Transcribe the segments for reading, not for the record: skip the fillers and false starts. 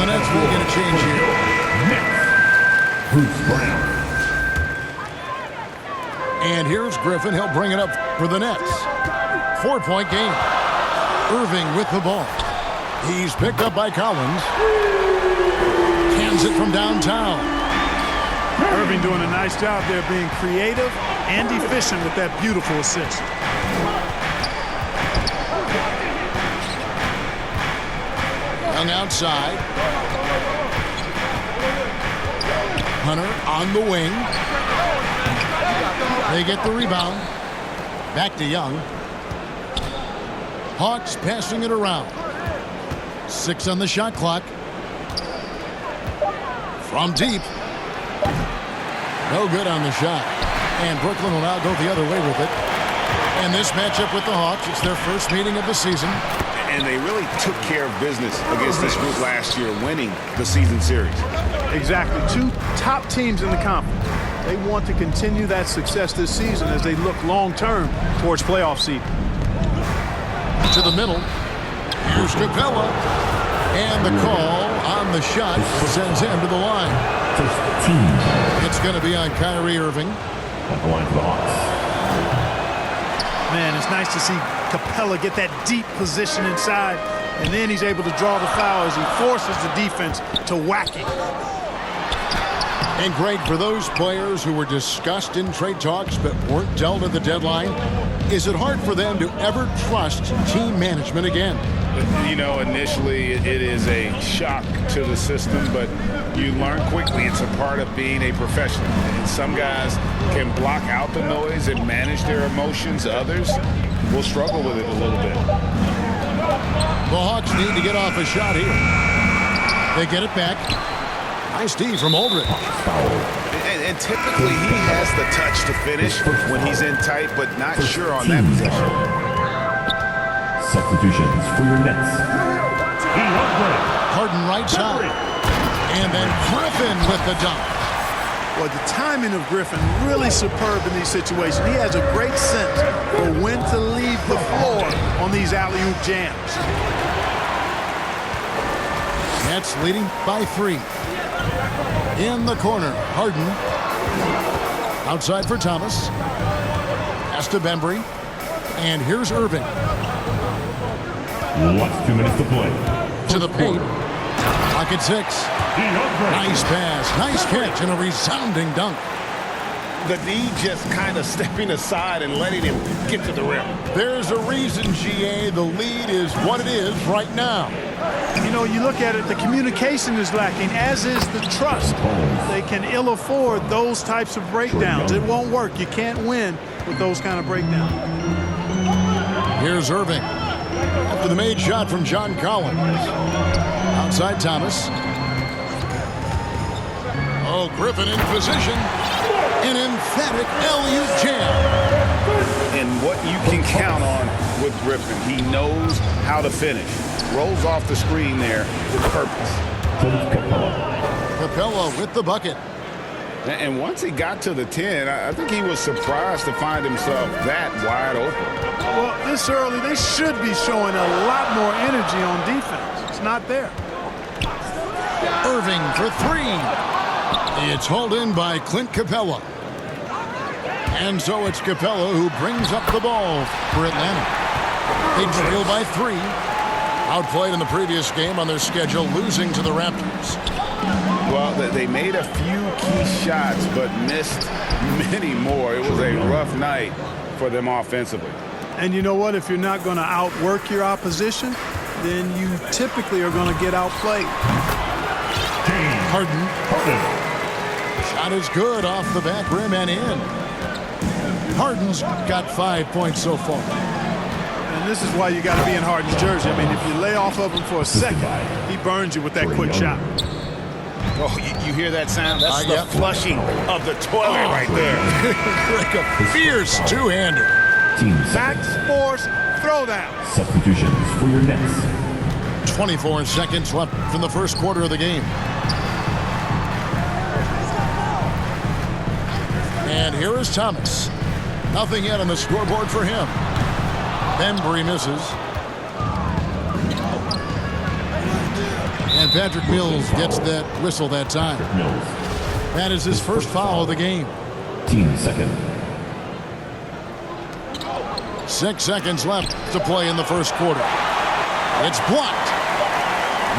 Nets will get a change here. Bruce Brown. And here's Griffin. He'll bring it up for the Nets. 4-point game. Irving with the ball. He's picked up by Collins. Hands it from downtown. Irving doing a nice job there being creative and efficient with that beautiful assist. Young outside. Hunter on the wing. They get the rebound. Back to Young. Hawks passing it around. 6 on the shot clock. From deep. No good on the shot. And Brooklyn will now go the other way with it. And this matchup with the Hawks, it's their first meeting of the season. And they really took care of business against this group last year, winning the season series. Exactly. 2 top teams in the conference. They want to continue that success this season as they look long-term towards playoff seed. To the middle. Here's Capella. And the call on the shot sends him to the line. First team. It's going to be on Kyrie Irving. At the line for the Hawks. Man, it's nice to see Capella get that deep position inside, and then he's able to draw the foul as he forces the defense to whack it. And great for those players who were discussed in trade talks but weren't dealt at the deadline. Is it hard for them to ever trust team management again? You know, initially it is a shock to the system, but you learn quickly it's a part of being a professional. And some guys can block out the noise and manage their emotions. Others will struggle with it a little bit. The Hawks need to get off a shot here. They get it back. Nice D from Aldridge. And typically he has the touch to finish when he's in tight, but not sure on that possession. Substitutions for your Nets. Harden right side. And then Griffin with the dunk. Well, the timing of Griffin really superb in these situations. He has a great sense for when to leave the floor on these alley-oop jams. Nets leading by 3. In the corner, Harden. Outside for Thomas. Pass to Bembry. And here's Irving. Last 2 minutes to play. To the paint. Pocket 6. Nice pass. Nice catch and a resounding dunk. The D just kind of stepping aside and letting him get to the rim. There's a reason, GA, the lead is what it is right now. You know, you look at it, the communication is lacking, as is the trust. They can ill afford those types of breakdowns. It won't work. You can't win with those kind of breakdowns. Here's Irving. After the made shot from John Collins. Outside Thomas. Oh, Griffin in position. An emphatic LU jam. And what you can count on with Griffin, he knows how to finish. Rolls off the screen there with purpose. Capella with the bucket. And once he got to the 10, I think he was surprised to find himself that wide open. Well, this early, they should be showing a lot more energy on defense. It's not there. Irving for 3. It's hauled in by Clint Capella. And so it's Capella who brings up the ball for Atlanta. They trail by 3. Outplayed in the previous game on their schedule, losing to the Raptors. Well, they made a few key shots, but missed many more. It was a rough night for them offensively. And you know what? If you're not going to outwork your opposition, then you typically are going to get outplayed. Harden. Shot is good off the back rim and in. Harden's got 5 points so far. And this is why you got to be in Harden's jersey. I mean, if you lay off of him for a second, he burns you with that quick shot. Oh, you hear that sound? That's the flushing of the toilet right there. Like a fierce two-hander. Max Force throwdown. Substitutions for your Nets. 24 seconds left from the first quarter of the game. And here is Thomas. Nothing yet on the scoreboard for him. Bembry misses. And And Patrick Mills gets that whistle that time. Mills. That is his first foul of the game. Team second. 6 seconds left to play in the first quarter. It's blocked.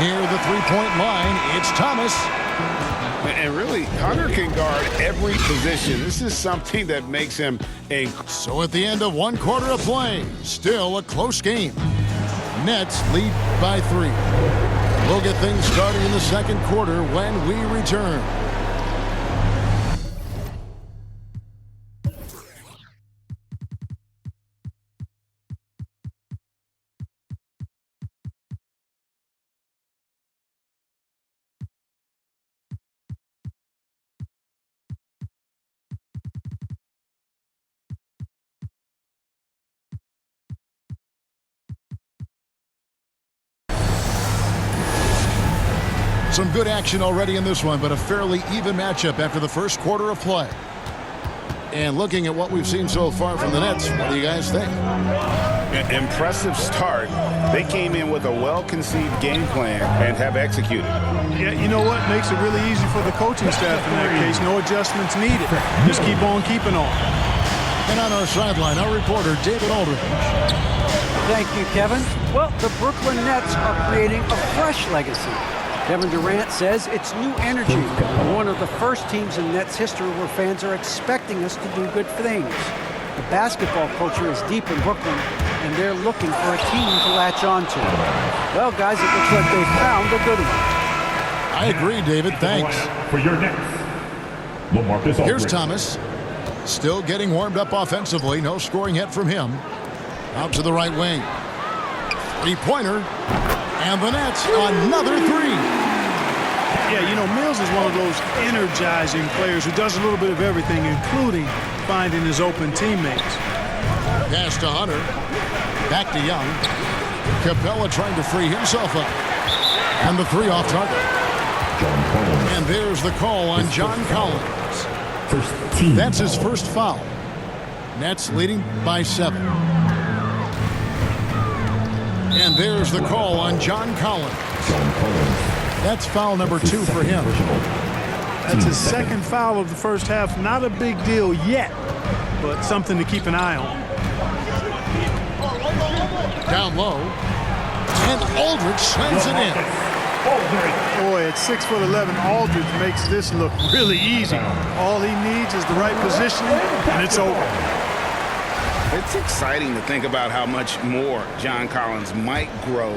Near the three-point line, it's Thomas. And really, Hunter can guard every position. This is something that makes him a... So at the end of 1 quarter of play, still a close game. Nets lead by 3. We'll get things started in the second quarter when we return. Some good action already in this one, but a fairly even matchup after the first quarter of play. And looking at what we've seen so far from the Nets, what do you guys think? Impressive start. They came in with a well-conceived game plan and have executed. Yeah, you know what? Makes it really easy for the coaching staff in that case. No adjustments needed. Just keep on keeping on. And on our sideline, our reporter, David Aldridge. Thank you, Kevin. Well, the Brooklyn Nets are creating a fresh legacy. Kevin Durant says it's new energy. One of the first teams in Nets history where fans are expecting us to do good things. The basketball culture is deep in Brooklyn, and they're looking for a team to latch on to. Well, guys, it looks like they've found a good one. I agree, David. Thanks. For your Nets, LaMarcus Aldridge. Here's Thomas. Still getting warmed up offensively. No scoring yet from him. Out to the right wing. Three-pointer. And the Nets, another 3. Yeah, you know, Mills is one of those energizing players who does a little bit of everything, including finding his open teammates. Pass to Hunter. Back to Young. Capella trying to free himself up. And the 3 off target. And there's the call on John Collins. First team. That's his first foul. Nets leading by 7. And there's the call on John Collins. That's foul number 2 for him. That's his second foul of the first half. Not a big deal yet, but something to keep an eye on. Down low. And Aldridge slams it in. Boy, at 6'11", Aldridge makes this look really easy. All he needs is the right positioning, and it's over. It's exciting to think about how much more John Collins might grow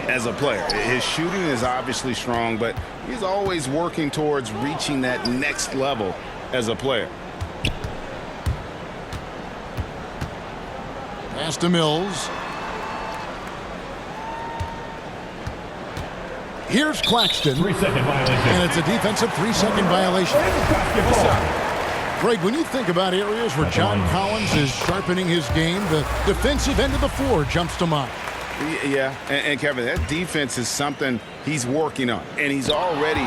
as a player. His shooting is obviously strong, but he's always working towards reaching that next level as a player. Pass to Mills. Here's Claxton. 3-second violation. And it's a defensive 3-second violation. Greg, when you think about areas where John Collins is sharpening his game, the defensive end of the floor jumps to mind. Yeah, and Kevin, that defense is something he's working on, and he's already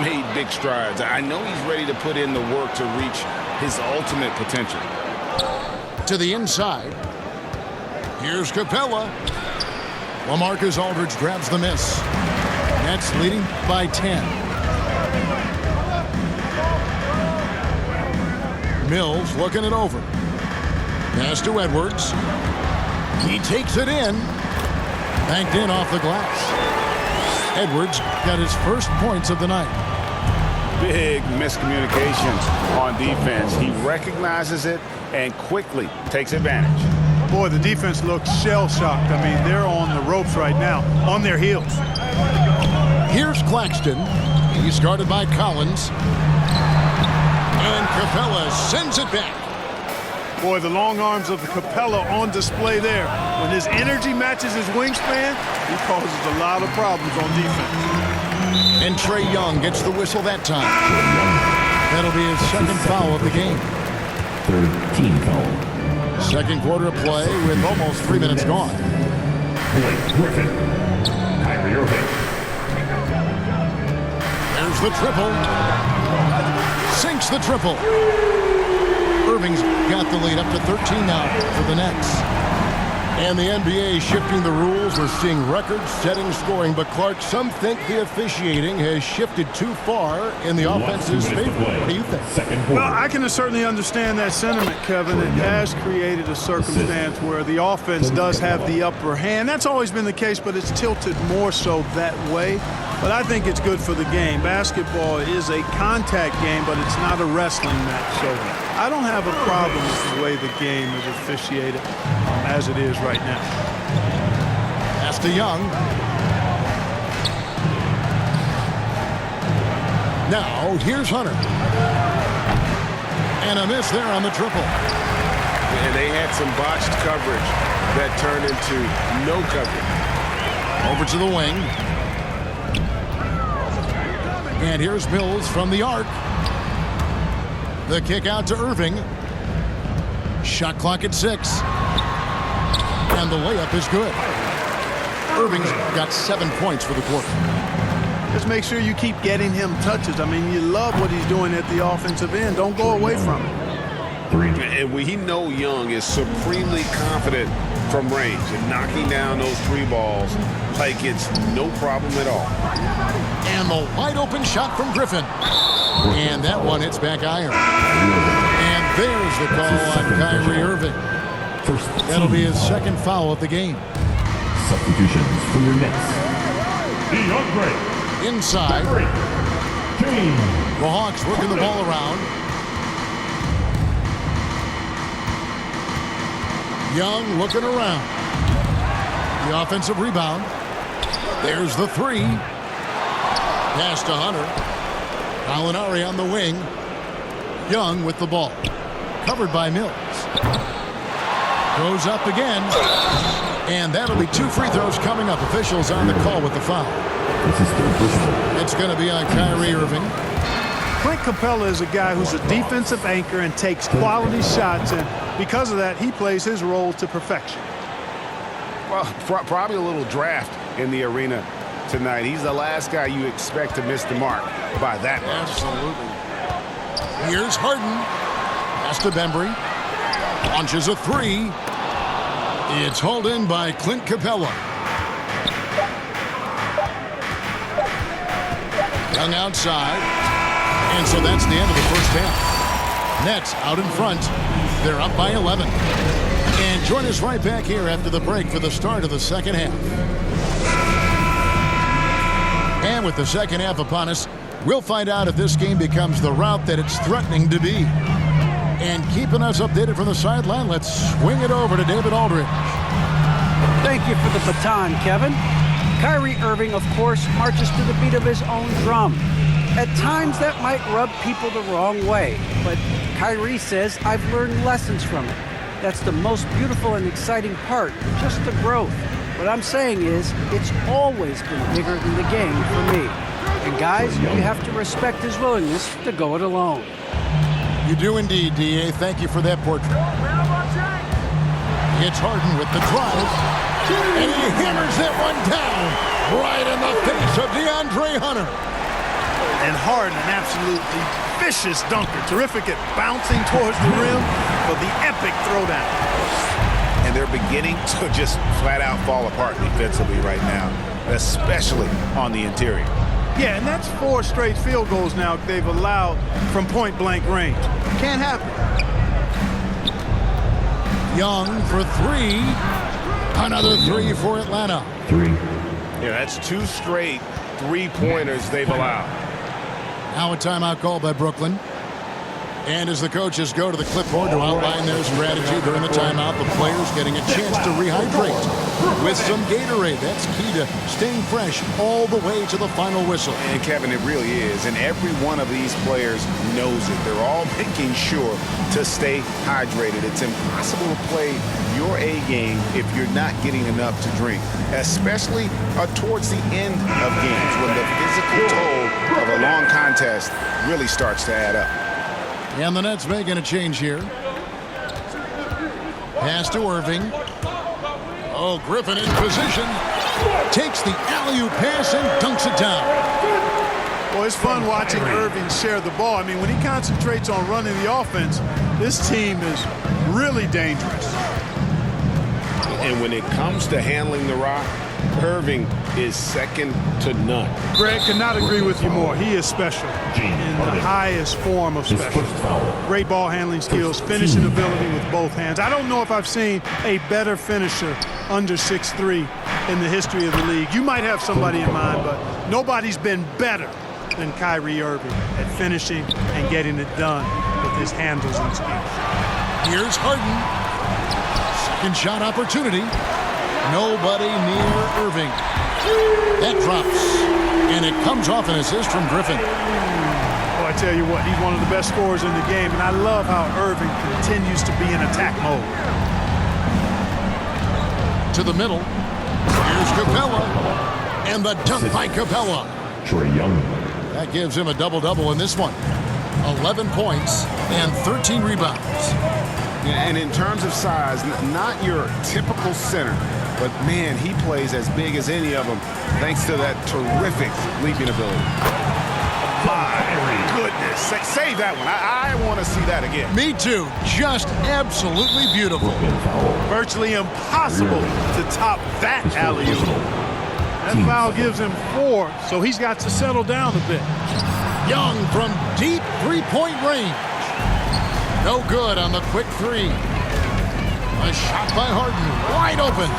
made big strides. I know he's ready to put in the work to reach his ultimate potential. To the inside. Here's Capella. LaMarcus Aldridge grabs the miss. Nets leading by 10. Mills looking it over. Pass to Edwards. He takes it in. Banked in off the glass. Edwards got his first points of the night. Big miscommunications on defense. He recognizes it and quickly takes advantage. Boy, the defense looks shell-shocked. I mean, they're on the ropes right now, on their heels. Here's Claxton. He's guarded by Collins. And Capella sends it back. Boy, the long arms of the Capella on display there. When his energy matches his wingspan, he causes a lot of problems on defense. And Trae Young gets the whistle that time. That'll be his second foul of the game. Third team foul. Second quarter of play with almost 3 minutes gone. Blake Griffin. Kyrie Irving. There's the triple. Sinks the triple. Irving's got the lead up to 13 now for the Nets. And the NBA shifting the rules. We're seeing record-setting scoring. But, Clark, some think the officiating has shifted too far in the offense's favor. What do you think? Second quarter. Well, I can certainly understand that sentiment, Kevin. It has created a circumstance where the offense does have the upper hand. That's always been the case, but it's tilted more so that way. But I think it's good for the game. Basketball is a contact game, but it's not a wrestling match. So I don't have a problem with the way the game is officiated as it is right now. Pass to Young. Now, here's Hunter. And a miss there on the triple. And they had some botched coverage that turned into no coverage. Over to the wing. And here's Mills from the arc. The kick out to Irving. Shot clock at 6. And the layup is good. Irving's got 7 points for the quarter. Just make sure you keep getting him touches. I mean, you love what he's doing at the offensive end. Don't go away from it. And we know Young is supremely confident from range and knocking down those 3 balls like it's no problem at all. And the wide open shot from Griffin. And that one hits back iron. And there's the call on Kyrie Irving. That'll be his second foul of the game. Substitutions for your Nets. DeAndre. Inside. James. The Hawks working the ball around. Young looking around. The offensive rebound. There's the 3. Pass to Hunter. Gallinari on the wing. Young with the ball. Covered by Mills. Goes up again. And that'll be 2 free throws coming up. Officials on the call with the foul. It's going to be on Kyrie Irving. Clint Capella is a guy who's a defensive anchor and takes quality shots, and because of that, he plays his role to perfection. Well, probably a little draft in the arena tonight. He's the last guy you expect to miss the mark by that much. Absolutely. Here's Harden. Pass to Bembry. Launches a 3. It's hauled in by Clint Capella. Young outside. And so that's the end of the first half. Nets out in front. They're up by 11. And join us right back here after the break for the start of the second half. And with the second half upon us, we'll find out if this game becomes the route that it's threatening to be. And keeping us updated from the sideline, let's swing it over to David Aldridge. Thank you for the baton, Kevin. Kyrie Irving, of course, marches to the beat of his own drum. At times, that might rub people the wrong way, but Kyrie says, I've learned lessons from it. That's the most beautiful and exciting part, just the growth. What I'm saying is, it's always been bigger than the game for me. And guys, you have to respect his willingness to go it alone. You do indeed, D.A. Thank you for that portrait. It's Harden with the drive. And he hammers that one down right in the face of DeAndre Hunter. And Harden, an absolutely vicious dunker. Terrific at bouncing towards the rim for the epic throwdown. And they're beginning to just flat out fall apart defensively right now, especially on the interior. Yeah, and that's 4 straight field goals now they've allowed from point-blank range. Can't happen. Young for 3. Another 3 for Atlanta. 3. Yeah, that's 2 straight 3-pointers they've allowed. Now a timeout called by Brooklyn. And as the coaches go to the clipboard to outline their strategy during the timeout, the players getting a chance to rehydrate with some Gatorade. That's key to staying fresh all the way to the final whistle. And Kevin, it really is. And every one of these players knows it. They're all making sure to stay hydrated. It's impossible to play your A game if you're not getting enough to drink, especially towards the end of games when the physical toll of a long contest really starts to add up. And the Nets making a change here. Pass to Irving. Oh, Griffin in position. Takes the alley-oop pass and dunks it down. Well, it's fun watching Irving share the ball. I mean, when he concentrates on running the offense, this team is really dangerous. And when it comes to handling the rock, Irving is second to none. Greg, could not agree with you more. He is special in the highest form of special. Great ball handling skills, finishing ability with both hands. I don't know if I've seen a better finisher under 6'3" in the history of the league. You might have somebody in mind, but nobody's been better than Kyrie Irving at finishing and getting it done with his handles and skills. Here's Harden. Second shot opportunity. Nobody near Irving. That drops. And it comes off an assist from Griffin. Well, I tell you what, he's one of the best scorers in the game, and I love how Irving continues to be in attack mode. To the middle. Here's Capella. And the dunk by Capella. Trae Young. That gives him a double-double in this one. 11 points and 13 rebounds. And in terms of size, not your typical center, but man, he plays as big as any of them thanks to that terrific leaping ability. My goodness. Save that one. I want to see that again. Me too. Just absolutely beautiful. Virtually impossible to top that alley-oop. That foul gives him 4, so he's got to settle down a bit. Young from deep three-point range. No good on the quick three. A shot by Harden, wide open.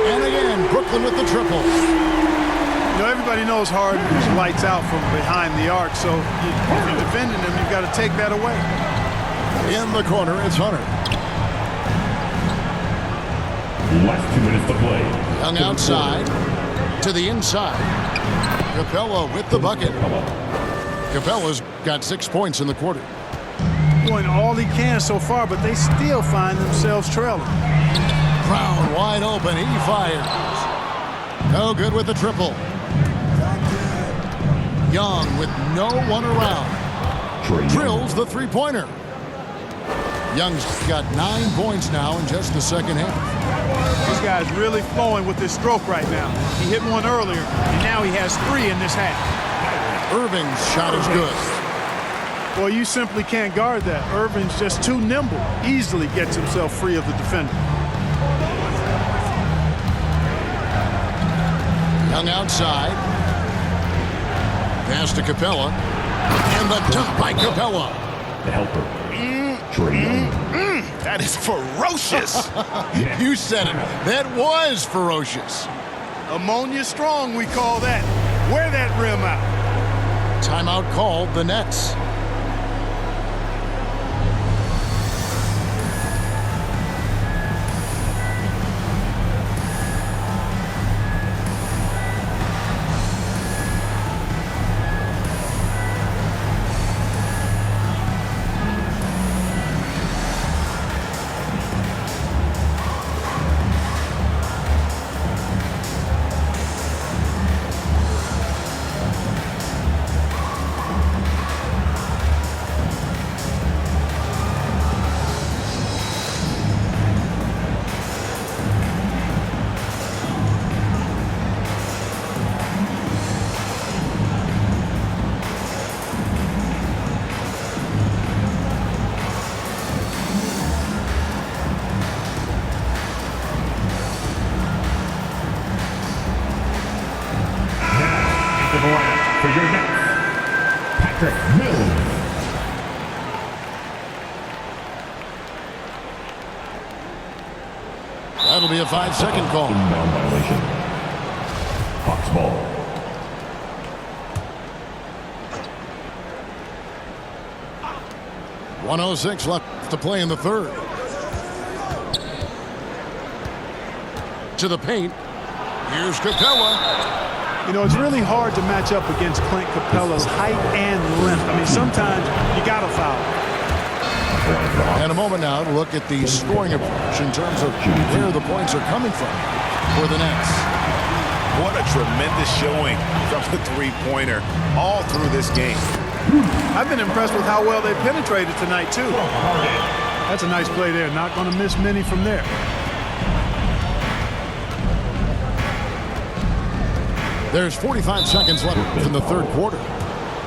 And again, Brooklyn with the triple. You know, everybody knows Harden is lights out from behind the arc, so if you're defending him, you've got to take that away. In the corner, it's Hunter. Last 2 minutes to play. Young outside, to the inside. Capella with the bucket. Capella's got 6 points in the quarter. Doing all he can so far, but they still find themselves trailing. Brown wide open, he fires. No good with the triple. Young with no one around. Drills the three-pointer. Young's got 9 points now in just the second half. This guy's really flowing with his stroke right now. He hit one earlier, and now he has 3 in this half. Irving's shot is good. Well, you simply can't guard that. Irving's just too nimble. Easily gets himself free of the defender. Young outside. Pass to Capella. And the dunk by Capella. The helper. Trae Young. That is ferocious. You said it. That was ferocious. Ammonia strong, we call that. Wear that rim out. Timeout called the Nets. For your next, Patrick Mills. That'll be a 5-second call. Inbound violation. Hawks ball. .106 left to play in the third. To the paint. Here's Capella. You know, it's really hard to match up against Clint Capella's height and length. I mean, sometimes you got to foul. And a moment now to look at the scoring approach in terms of where the points are coming from for the Nets. What a tremendous showing from the three-pointer all through this game. I've been impressed with how well they penetrated tonight, too. That's a nice play there. Not going to miss many from there. There's 45 seconds left in the third quarter.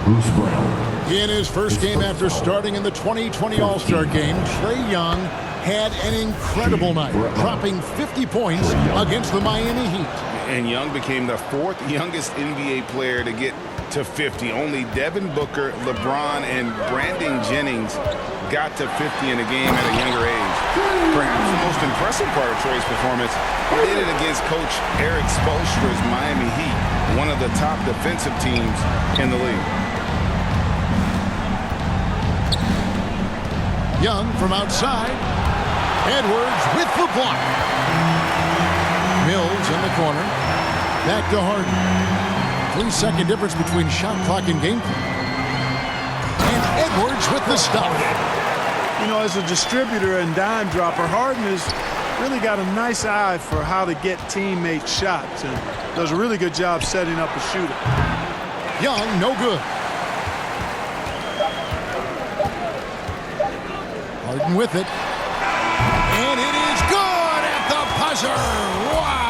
Bruce Brown. In his first game after starting in the 2020 All-Star Game, Trae Young had an incredible night, dropping 50 points against the Miami Heat. And Young became the 4th youngest NBA player to get to 50. Only Devin Booker, LeBron, and Brandon Jennings got to 50 in a game at a younger age. Perhaps the most impressive part of Trey's performance, he did it against Coach Eric Spoelstra's Miami Heat, one of the top defensive teams in the league. Young from outside. Edwards with the block. Mills in the corner. Back to Harden. 3-second difference between shot clock and game clock. And Edwards with the stop. You know, as a distributor and dime dropper, Harden has really got a nice eye for how to get teammates shots and does a really good job setting up a shooter. Young, no good. Harden with it. And it is good at the buzzer. Wow!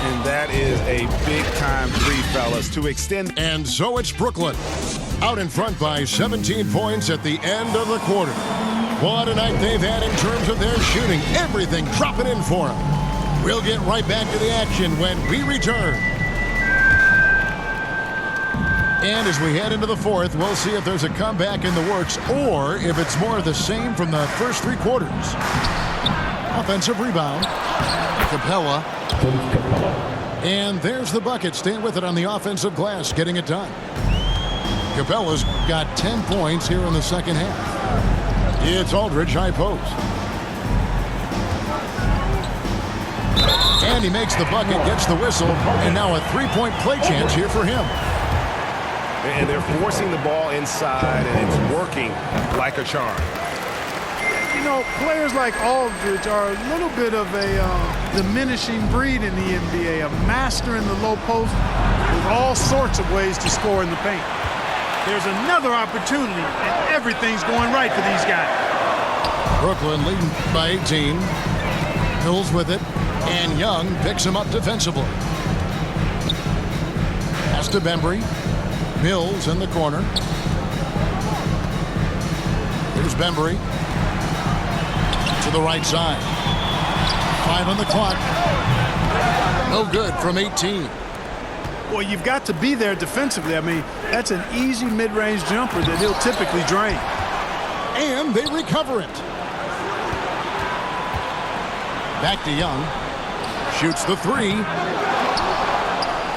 And that is a big-time three, fellas, to extend. And so it's Brooklyn, out in front by 17 points at the end of the quarter. What a night they've had in terms of their shooting. Everything dropping in for them. We'll get right back to the action when we return. And as we head into the fourth, we'll see if there's a comeback in the works or if it's more of the same from the first 3 quarters. Offensive rebound. Capella. And there's the bucket. Staying with it on the offensive glass, getting it done. Capella's got 10 points here in the second half. It's Aldridge, high post. And he makes the bucket, gets the whistle, and now a 3-point play chance here for him. And they're forcing the ball inside, and it's working like a charm. You know, players like Aldridge are a little bit of a diminishing breed in the NBA, a master in the low post with all sorts of ways to score in the paint. There's another opportunity, and everything's going right for these guys. Brooklyn leading by 18. Mills with it, and Young picks him up defensively. Pass to Bembry. Mills in the corner. Here's Bembry. To the right side. 5 on the clock. No good from 18. Well, you've got to be there defensively. I mean, that's an easy mid-range jumper that he'll typically drain. And they recover it. Back to Young. Shoots the 3.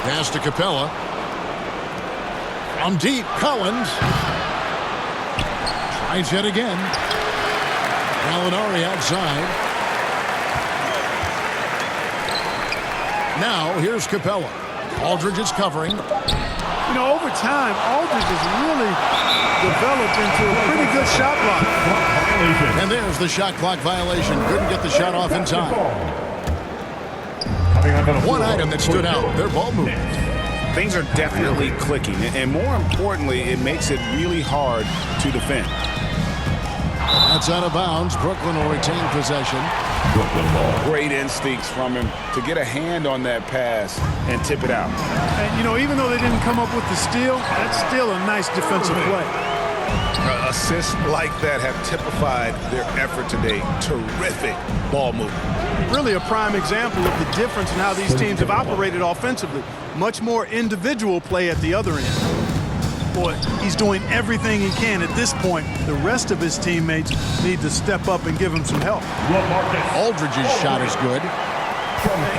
Pass to Capella. From deep, Collins. Tries yet again. Gallinari outside. Now, here's Capella. Aldridge is covering. You know, over time, Aldridge has really developed into a pretty good shot blocker. And there's the shot clock violation. Couldn't get the shot off in time. One item that stood out, their ball movement. Things are definitely clicking, and more importantly, it makes it really hard to defend. That's out of bounds. Brooklyn will retain possession. Great instincts from him to get a hand on that pass and tip it out. And, you know, even though they didn't come up with the steal, that's still a nice defensive play. Assists like that have typified their effort today. Terrific ball movement. Really a prime example of the difference in how these teams have operated offensively. Much more individual play at the other end. Boy, he's doing everything he can at this point. The rest of his teammates need to step up and give him some help. Aldridge's shot is good.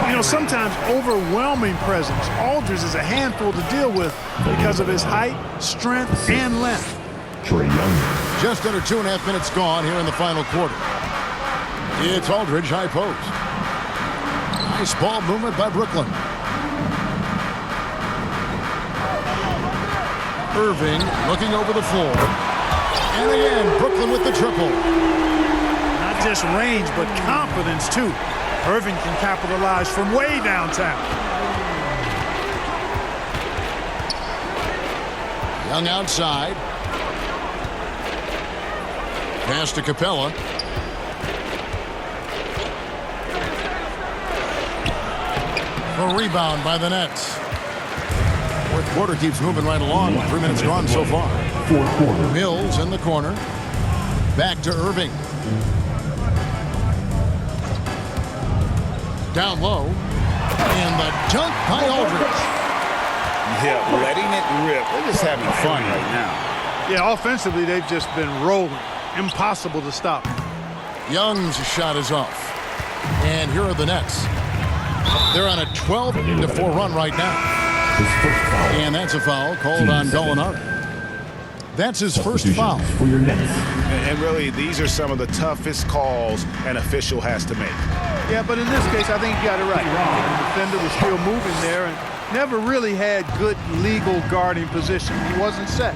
You know, sometimes overwhelming presence. Aldridge is a handful to deal with because of his height, strength, and length. Trae Young. Just under 2.5 minutes gone here in the final quarter. It's Aldridge, high post. Nice ball movement by Brooklyn. Irving looking over the floor. And again, Brooklyn with the triple. Not just range, but confidence, too. Irving can capitalize from way downtown. Young outside. Pass to Capella. A rebound by the Nets. Fourth quarter keeps moving right along. 3 minutes gone so far. Fourth quarter. Mills in the corner. Back to Irving. down low. And the dunk by Aldridge. Yeah, letting it rip. They're just having fun right now. Yeah, offensively, they've just been rolling. Impossible to stop. Young's shot is off. And here are the Nets. They're on a 12-4 run right now. And that's a foul called on Gallinari. That's his first foul. For your Nets. And really, these are some of the toughest calls an official has to make. Yeah, but in this case, I think you got it right. The defender was still moving there and never really had good legal guarding position. He wasn't set.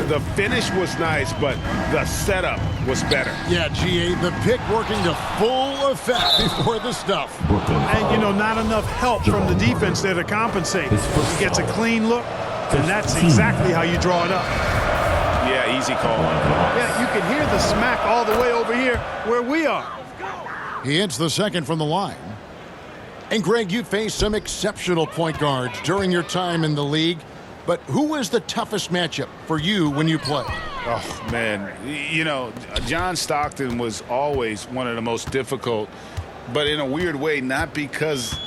The finish was nice, but the setup was better. Yeah, GA, the pick working to full effect before the stuff. And, you know, not enough help from the defense there to compensate. He gets a clean look, and that's exactly how you draw it up. Yeah, easy call. Yeah, you can hear the smack all the way over here where we are. He hits the second from the line. And, Greg, you faced some exceptional point guards during your time in the league. But who was the toughest matchup for you when you played? Oh, man. You know, John Stockton was always one of the most difficult, but in a weird way, not because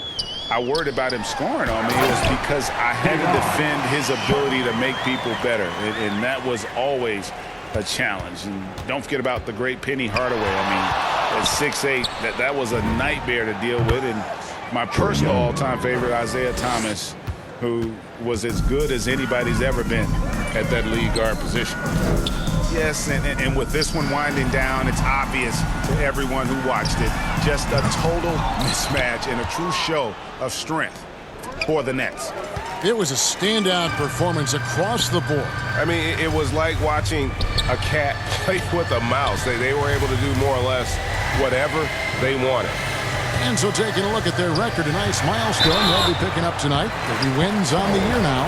I worried about him scoring on me. It was because I had to defend his ability to make people better, and that was always a challenge. And don't forget about the great Penny Hardaway. I mean, at 6'8", that was a nightmare to deal with. And my personal all-time favorite, Isaiah Thomas, who was as good as anybody's ever been at that lead guard position. Yes, and with this one winding down, it's obvious to everyone who watched it. Just a total mismatch and a true show of strength for the Nets. It was a standout performance across the board. I mean, it was like watching a cat play with a mouse. They were able to do more or less whatever they wanted. And so taking a look at their record, a nice milestone they'll be picking up tonight. 30 wins on the year now.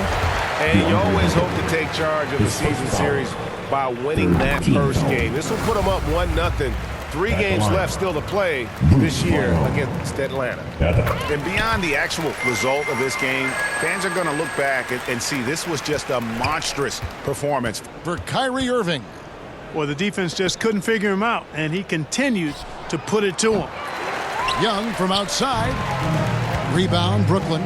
And you always hope to take charge of the season series by winning that first game. This will put them up 1-0. 3 games left still to play this year against Atlanta. And beyond the actual result of this game, fans are going to look back and see this was just a monstrous performance. For Kyrie Irving. Well, the defense just couldn't figure him out, and he continued to put it to him. Young from outside. Rebound, Brooklyn.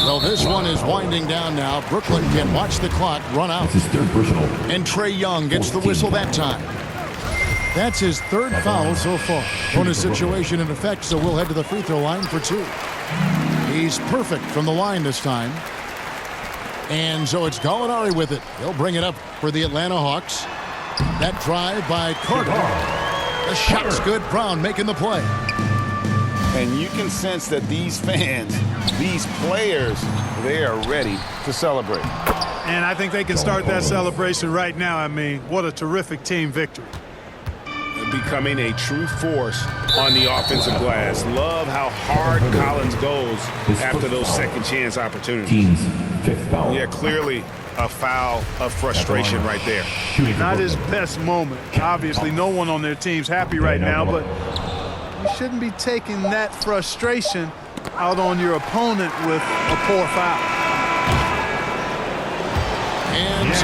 Well, this one is winding down now. Brooklyn can watch the clock run out. His third personal. And Trae Young gets the whistle that time. That's his third foul so far. Bonus situation in effect, so we'll head to the free throw line for 2. He's perfect from the line this time. And so it's Gallinari with it. He'll bring it up for the Atlanta Hawks. That drive by Carter. The shot's good. Brown making the play. And you can sense that these fans, these players, they are ready to celebrate. And I think they can start that celebration right now. I mean, what a terrific team victory. Becoming a true force on the offensive glass. Love how hard Collins goes after those second chance opportunities. Team's 5th foul. Yeah, clearly a foul of frustration right there. Not his best moment. Obviously, no one on their team's happy right now, but you shouldn't be taking that frustration out on your opponent with a poor foul. And so